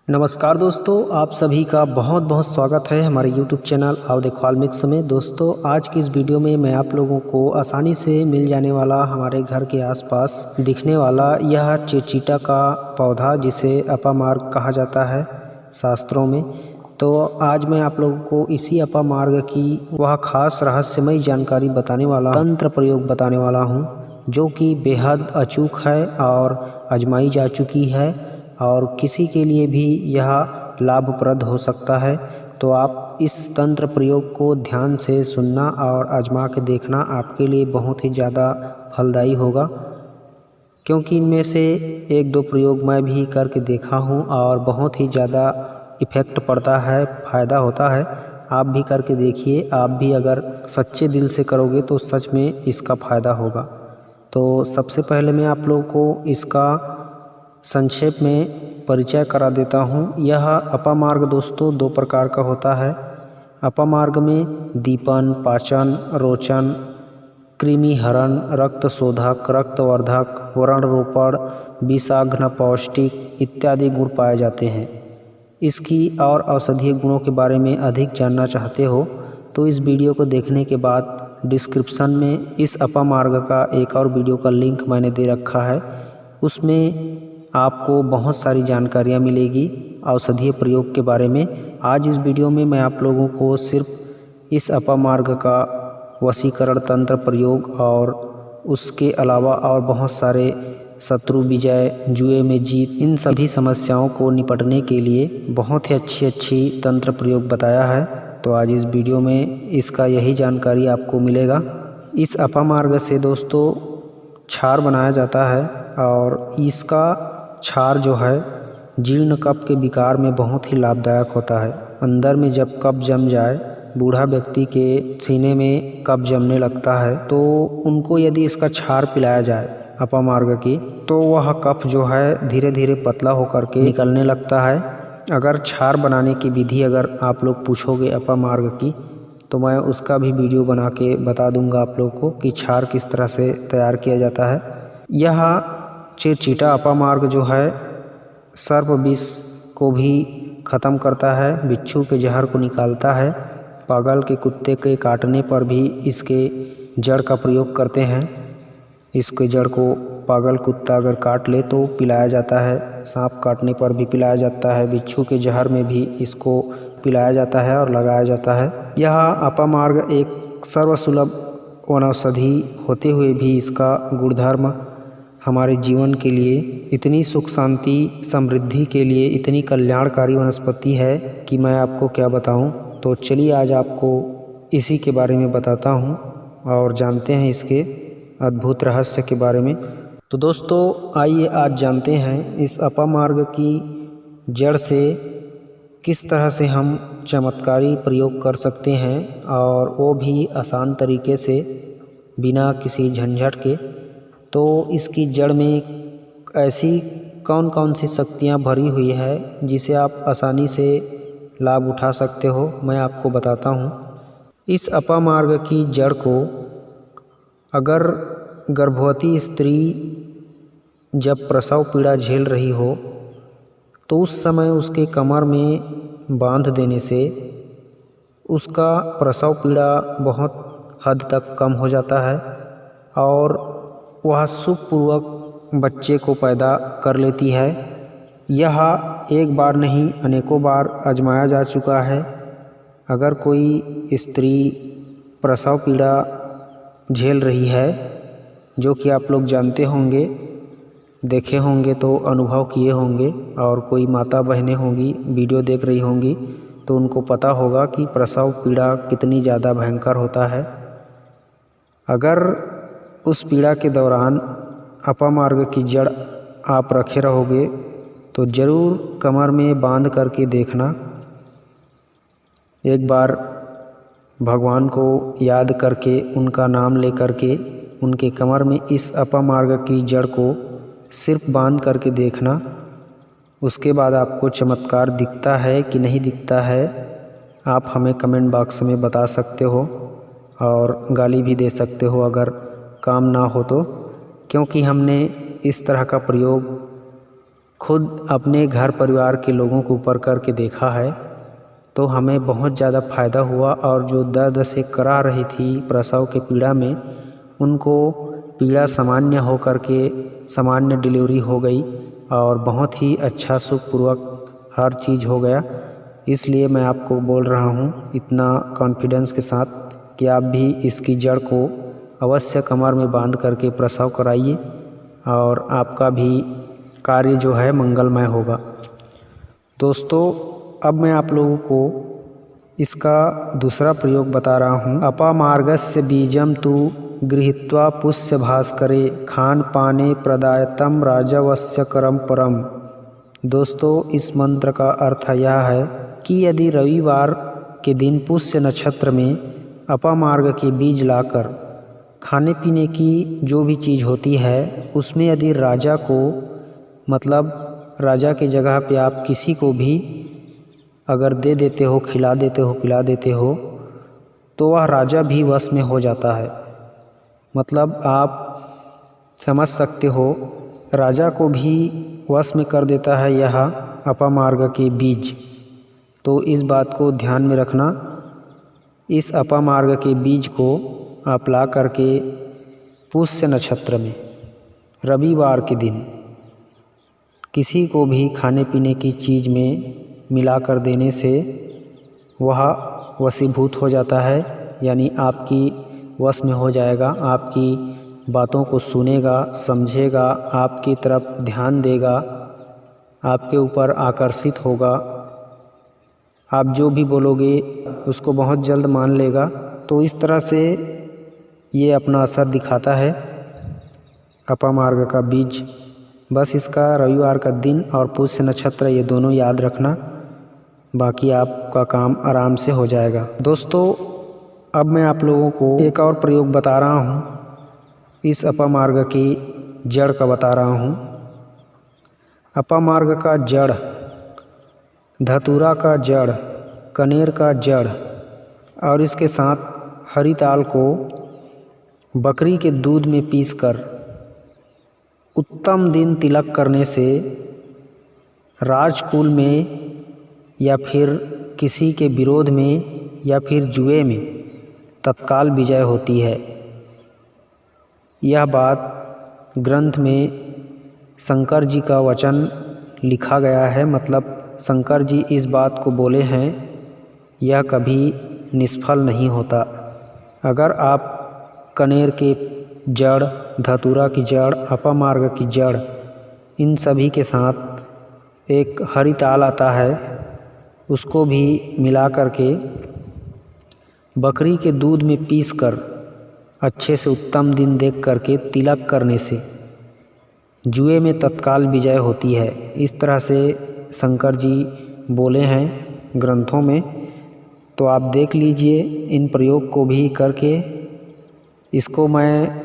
नमस्कार दोस्तों, आप सभी का बहुत बहुत स्वागत है हमारे YouTube चैनल आओ देखो मिक्स में। दोस्तों, आज की इस वीडियो में मैं आप लोगों को आसानी से मिल जाने वाला हमारे घर के आसपास दिखने वाला यह चिरचीटा का पौधा, जिसे अपामार्ग कहा जाता है शास्त्रों में। तो आज मैं आप लोगों को इसी अपामार्ग की वह खास रहस्यमय जानकारी बताने वाला, तंत्र प्रयोग बताने वाला हूँ, जो कि बेहद अचूक है और आजमाई जा चुकी है और किसी के लिए भी यह लाभप्रद हो सकता है। तो आप इस तंत्र प्रयोग को ध्यान से सुनना और आजमा के देखना आपके लिए बहुत ही ज़्यादा फलदायी होगा, क्योंकि इनमें से एक दो प्रयोग मैं भी करके देखा हूँ और बहुत ही ज़्यादा इफ़ेक्ट पड़ता है, फ़ायदा होता है। आप भी करके देखिए, आप भी अगर सच्चे दिल से करोगे तो सच में इसका फ़ायदा होगा। तो सबसे पहले मैं आप लोगों को इसका संक्षेप में परिचय करा देता हूँ। यह अपामार्ग दोस्तों दो प्रकार का होता है। अपामार्ग में दीपन, पाचन, रोचन, कृमिहरण, रक्त शोधक, रक्तवर्धक, व्रणरोपण, विषाघ्न, पौष्टिक इत्यादि गुण पाए जाते हैं। इसकी और औषधीय गुणों के बारे में अधिक जानना चाहते हो तो इस वीडियो को देखने के बाद डिस्क्रिप्शन में इस अपामार्ग का एक और वीडियो का लिंक मैंने दे रखा है। उसमें आपको बहुत सारी जानकारियाँ मिलेगी औषधीय प्रयोग के बारे में। आज इस वीडियो में मैं आप लोगों को सिर्फ इस अपामार्ग का वशीकरण तंत्र प्रयोग और उसके अलावा और बहुत सारे शत्रु विजय, जुए में जीत, इन सभी समस्याओं को निपटने के लिए बहुत ही अच्छी तंत्र प्रयोग बताया है। तो आज इस वीडियो में इसका यही जानकारी आपको मिलेगा। इस अपामार्ग से दोस्तों क्षार बनाया जाता है और इसका क्षार जो है जीर्ण कफ के विकार में बहुत ही लाभदायक होता है। अंदर में जब कफ जम जाए, बूढ़ा व्यक्ति के सीने में कफ जमने लगता है, तो उनको यदि इसका क्षार पिलाया जाए अपामार्ग की, तो वह कफ जो है धीरे धीरे पतला होकर के निकलने लगता है। अगर क्षार बनाने की विधि अगर आप लोग पूछोगे अपामार्ग की, तो मैं उसका भी वीडियो बना के बता दूंगा आप लोग को कि क्षार किस तरह से तैयार किया जाता है। यह चिरचीटा अपामार्ग जो है सर्प विष को भी ख़त्म करता है, बिच्छू के जहर को निकालता है, पागल के कुत्ते के काटने पर भी इसके जड़ का प्रयोग करते हैं। इसके जड़ को पागल कुत्ता अगर काट ले तो पिलाया जाता है, सांप काटने पर भी पिलाया जाता है, बिच्छू के जहर में भी इसको पिलाया जाता है और लगाया जाता है। यह अपामार्ग एक सर्वसुलभ वनौषधि होते हुए भी इसका गुणधर्म हमारे जीवन के लिए, इतनी सुख शांति समृद्धि के लिए इतनी कल्याणकारी वनस्पति है कि मैं आपको क्या बताऊं। तो चलिए आज आपको इसी के बारे में बताता हूं और जानते हैं इसके अद्भुत रहस्य के बारे में। तो दोस्तों आइए आज जानते हैं इस अपामार्ग की जड़ से किस तरह से हम चमत्कारी प्रयोग कर सकते हैं, और वो भी आसान तरीके से, बिना किसी झंझट के। तो इसकी जड़ में ऐसी कौन कौन सी शक्तियाँ भरी हुई है जिसे आप आसानी से लाभ उठा सकते हो, मैं आपको बताता हूँ। इस अपामार्ग की जड़ को अगर गर्भवती स्त्री जब प्रसव पीड़ा झेल रही हो तो उस समय उसके कमर में बांध देने से उसका प्रसव पीड़ा बहुत हद तक कम हो जाता है और वह सुखपूर्वक बच्चे को पैदा कर लेती है। यह एक बार नहीं अनेकों बार आजमाया जा चुका है। अगर कोई स्त्री प्रसव पीड़ा झेल रही है, जो कि आप लोग जानते होंगे, देखे होंगे तो अनुभव किए होंगे, और कोई माता बहनें होंगी वीडियो देख रही होंगी तो उनको पता होगा कि प्रसव पीड़ा कितनी ज़्यादा भयंकर होता है। अगर उस पीड़ा के दौरान अपामार्ग की जड़ आप रखे रहोगे तो ज़रूर कमर में बांध करके देखना। एक बार भगवान को याद करके, उनका नाम ले करके उनके कमर में इस अपामार्ग की जड़ को सिर्फ बांध करके देखना। उसके बाद आपको चमत्कार दिखता है कि नहीं दिखता है, आप हमें कमेंट बॉक्स में बता सकते हो और गाली भी दे सकते हो अगर काम ना हो तो, क्योंकि हमने इस तरह का प्रयोग खुद अपने घर परिवार के लोगों के ऊपर करके देखा है तो हमें बहुत ज़्यादा फ़ायदा हुआ। और जो दर्द से करा रही थी प्रसव के पीड़ा में, उनको पीड़ा सामान्य हो कर के सामान्य डिलीवरी हो गई और बहुत ही अच्छा सुखपूर्वक हर चीज़ हो गया। इसलिए मैं आपको बोल रहा हूँ इतना कॉन्फिडेंस के साथ कि आप भी इसकी जड़ को अवश्य कमर में बांध करके प्रसव कराइए और आपका भी कार्य जो है मंगलमय होगा। दोस्तों, अब मैं आप लोगों को इसका दूसरा प्रयोग बता रहा हूँ। अपामार्गस्य बीजम तु गृहीत्वा पुष्य भास्करे खान पाने प्रदायतम राजवस्य करम परम। दोस्तों, इस मंत्र का अर्थ यह है कि यदि रविवार के दिन पुष्य नक्षत्र में अपामार्ग के बीज लाकर खाने पीने की जो भी चीज़ होती है उसमें यदि राजा को, मतलब राजा की जगह पे आप किसी को भी अगर दे देते हो, खिला देते हो, पिला देते हो, तो वह राजा भी वश में हो जाता है। मतलब आप समझ सकते हो, राजा को भी वश में कर देता है यह अपामार्ग के बीज। तो इस बात को ध्यान में रखना। इस अपामार्ग के बीज को आप ला करके पुष्य नक्षत्र में रविवार के दिन किसी को भी खाने पीने की चीज़ में मिलाकर देने से वह वशीभूत हो जाता है, यानी आपकी वश में हो जाएगा। आपकी बातों को सुनेगा, समझेगा, आपकी तरफ ध्यान देगा, आपके ऊपर आकर्षित होगा। आप जो भी बोलोगे उसको बहुत जल्द मान लेगा। तो इस तरह से ये अपना असर दिखाता है अपामार्ग का बीज। बस इसका रविवार का दिन और पुष्य नक्षत्र ये दोनों याद रखना, बाकी आपका काम आराम से हो जाएगा। दोस्तों, अब मैं आप लोगों को एक और प्रयोग बता रहा हूँ। इस अपामार्ग की जड़ का बता रहा हूँ। अपामार्ग का जड़, धतूरा का जड़, कनेर का जड़ और इसके साथ हरी ताल को बकरी के दूध में पीसकर उत्तम दिन तिलक करने से राजकुल में या फिर किसी के विरोध में या फिर जुए में तत्काल विजय होती है। यह बात ग्रंथ में शंकर जी का वचन लिखा गया है। मतलब शंकर जी इस बात को बोले हैं, यह कभी निष्फल नहीं होता। अगर आप कनेर के जड़, धतूरा की जड़, अपामार्ग की जड़, इन सभी के साथ एक हरी ताल आता है, उसको भी मिला करके बकरी के दूध में पीसकर अच्छे से उत्तम दिन देख करके तिलक करने से जुए में तत्काल विजय होती है। इस तरह से शंकर जी बोले हैं ग्रंथों में। तो आप देख लीजिए इन प्रयोग को भी करके। इसको मैं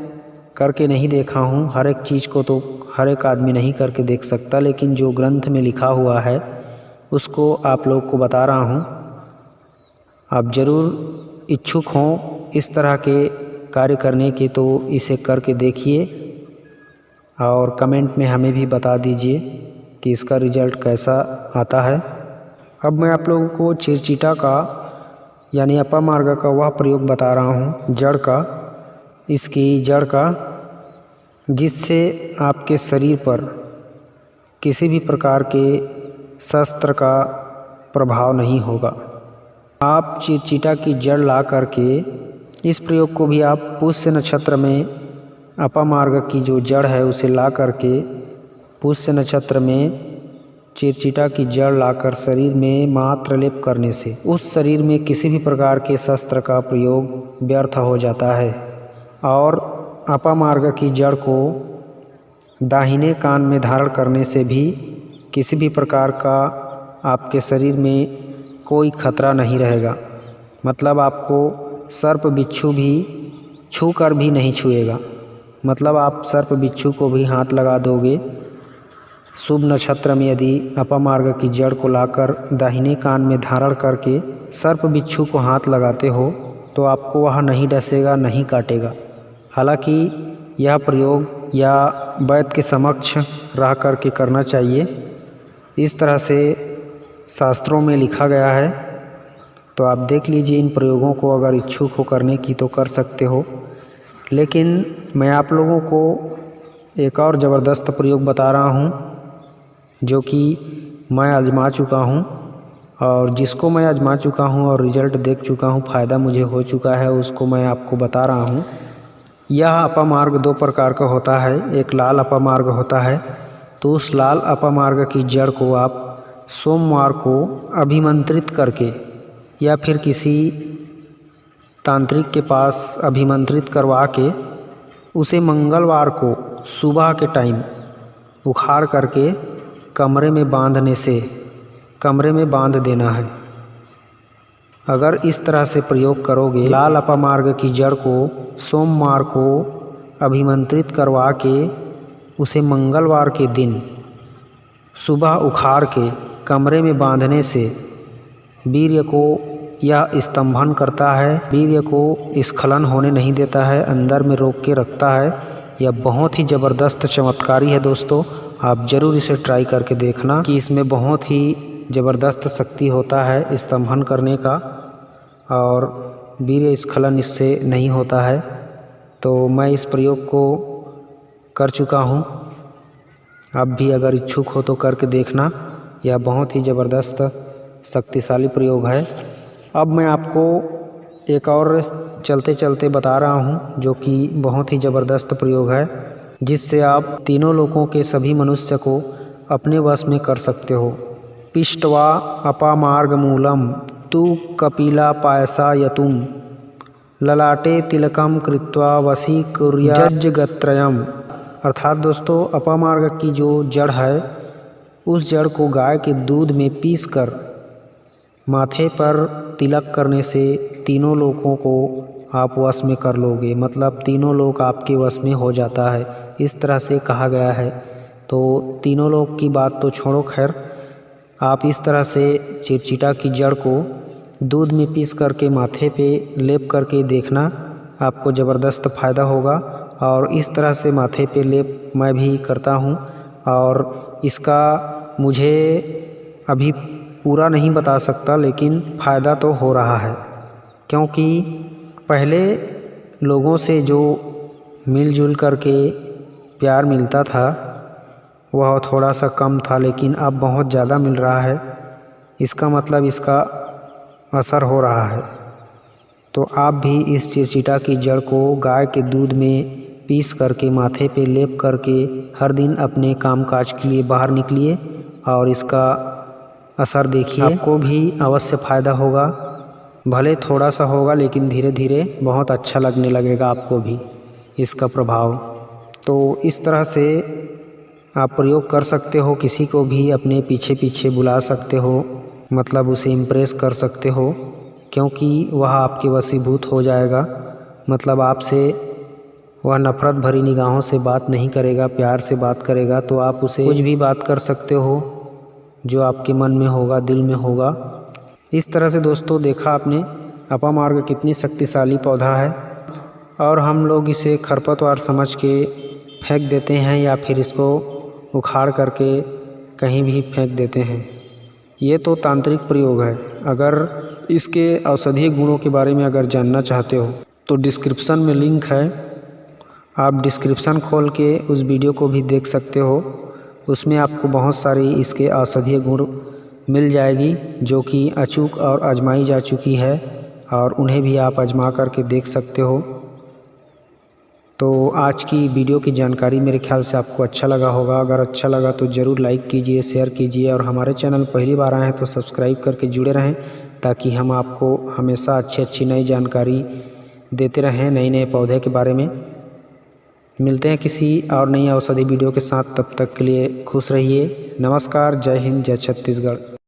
करके नहीं देखा हूँ, हर एक चीज़ को तो हर एक आदमी नहीं करके देख सकता, लेकिन जो ग्रंथ में लिखा हुआ है उसको आप लोग को बता रहा हूँ। आप ज़रूर इच्छुक हों इस तरह के कार्य करने के तो इसे करके देखिए और कमेंट में हमें भी बता दीजिए कि इसका रिज़ल्ट कैसा आता है। अब मैं आप लोगों को चिरचिटा का यानी अपामार्ग का वह प्रयोग बता रहा हूँ, जड़ का, इसकी जड़ का, जिससे आपके शरीर पर किसी भी प्रकार के शस्त्र का प्रभाव नहीं होगा। आप चिरचिटा की जड़ ला करके इस प्रयोग को भी आप पुष्य नक्षत्र में अपामार्ग की जो जड़ है उसे ला करके पुष्य नक्षत्र में चिरचिटा की जड़ लाकर शरीर में मात्र लेप करने से उस शरीर में किसी भी प्रकार के शस्त्र का प्रयोग व्यर्थ हो जाता है। और अपामार्ग की जड़ को दाहिने कान में धारण करने से भी किसी भी प्रकार का आपके शरीर में कोई खतरा नहीं रहेगा। मतलब आपको सर्प बिच्छू भी छू कर भी नहीं छुएगा। मतलब आप सर्प बिच्छू को भी हाथ लगा दोगे। शुभ नक्षत्र में यदि अपामार्ग की जड़ को लाकर दाहिने कान में धारण करके सर्प बिच्छू को हाथ लगाते हो तो आपको वह नहीं डसेगा, नहीं काटेगा। हालांकि यह प्रयोग या वैद्य के समक्ष रह कर के करना चाहिए। इस तरह से शास्त्रों में लिखा गया है। तो आप देख लीजिए इन प्रयोगों को, अगर इच्छुक हो करने की तो कर सकते हो। लेकिन मैं आप लोगों को एक और ज़बरदस्त प्रयोग बता रहा हूँ जो कि मैं आजमा चुका हूँ, और जिसको मैं आजमा चुका हूँ और रिज़ल्ट देख चुका हूँ, फ़ायदा मुझे हो चुका है, उसको मैं आपको बता रहा हूँ। यह अपामार्ग दो प्रकार का होता है। एक लाल अपामार्ग होता है, तो उस लाल अपामार्ग की जड़ को आप सोमवार को अभिमंत्रित करके या फिर किसी तांत्रिक के पास अभिमंत्रित करवा के उसे मंगलवार को सुबह के टाइम उखाड़ करके कमरे में बांध देना है। अगर इस तरह से प्रयोग करोगे, लाल अपामार्ग की जड़ को सोमवार को अभिमंत्रित करवा के उसे मंगलवार के दिन सुबह उखाड़ के कमरे में बांधने से वीर्य को यह स्तंभन करता है, वीर्य को स्खलन होने नहीं देता है, अंदर में रोक के रखता है। यह बहुत ही ज़बरदस्त चमत्कारी है दोस्तों, आप ज़रूर इसे ट्राई करके देखना कि इसमें बहुत ही ज़बरदस्त शक्ति होता है स्तंभन करने का, और वीर्य स्खलन इससे नहीं होता है। तो मैं इस प्रयोग को कर चुका हूँ, आप भी अगर इच्छुक हो तो करके देखना। यह बहुत ही ज़बरदस्त शक्तिशाली प्रयोग है। अब मैं आपको एक और चलते चलते बता रहा हूँ जो कि बहुत ही ज़बरदस्त प्रयोग है, जिससे आप तीनों लोकों के सभी मनुष्य को अपने वश में कर सकते हो। पिष्ट्वा अपामार्ग मूलम तु कपिला पायसा यतुम ललाटे तिलकम कृत्वा वशीकुर्याज्जगत्रयम्। अर्थात दोस्तों, अपामार्ग की जो जड़ है, उस जड़ को गाय के दूध में पीसकर माथे पर तिलक करने से तीनों लोकों को आप वश में कर लोगे, मतलब तीनों लोक आपके वश में हो जाता है, इस तरह से कहा गया है। तो तीनों लोक की बात तो छोड़ो, खैर आप इस तरह से चिरचिटा की जड़ को दूध में पीस करके माथे पे लेप करके देखना, आपको ज़बरदस्त फ़ायदा होगा। और इस तरह से माथे पे लेप मैं भी करता हूँ, और इसका मुझे अभी पूरा नहीं बता सकता, लेकिन फ़ायदा तो हो रहा है। क्योंकि पहले लोगों से जो मिलजुल करके प्यार मिलता था वह थोड़ा सा कम था, लेकिन अब बहुत ज़्यादा मिल रहा है। इसका मतलब इसका असर हो रहा है। तो आप भी इस चिरचिटा की जड़ को गाय के दूध में पीस करके माथे पे लेप करके हर दिन अपने कामकाज के लिए बाहर निकलिए, और इसका असर देखिए, आपको भी अवश्य फ़ायदा होगा। भले थोड़ा सा होगा, लेकिन धीरे धीरे बहुत अच्छा लगने लगेगा आपको भी इसका प्रभाव। तो इस तरह से आप प्रयोग कर सकते हो, किसी को भी अपने पीछे पीछे बुला सकते हो, मतलब उसे इम्प्रेस कर सकते हो, क्योंकि वह आपके वशीभूत हो जाएगा। मतलब आपसे वह नफ़रत भरी निगाहों से बात नहीं करेगा, प्यार से बात करेगा। तो आप उसे कुछ भी बात कर सकते हो जो आपके मन में होगा, दिल में होगा। इस तरह से दोस्तों, देखा आपने अपामार्ग कितनी शक्तिशाली पौधा है, और हम लोग इसे खरपतवार समझ के फेंक देते हैं, या फिर इसको उखाड़ करके कहीं भी फेंक देते हैं। ये तो तांत्रिक प्रयोग है। अगर इसके औषधीय गुणों के बारे में अगर जानना चाहते हो तो डिस्क्रिप्शन में लिंक है, आप डिस्क्रिप्शन खोल के उस वीडियो को भी देख सकते हो। उसमें आपको बहुत सारी इसके औषधीय गुण मिल जाएगी जो कि अचूक और आजमाई जा चुकी है, और उन्हें भी आप आजमा करके देख सकते हो। तो आज की वीडियो की जानकारी मेरे ख्याल से आपको अच्छा लगा होगा। अगर अच्छा लगा तो ज़रूर लाइक कीजिए, शेयर कीजिए, और हमारे चैनल पहली बार आए हैं तो सब्सक्राइब करके जुड़े रहें, ताकि हम आपको हमेशा अच्छी नई जानकारी देते रहें नए नए पौधे के बारे में। मिलते हैं किसी और नई औषधि वीडियो के साथ, तब तक के लिए खुश रहिए। नमस्कार, जय हिंद, जय छत्तीसगढ़।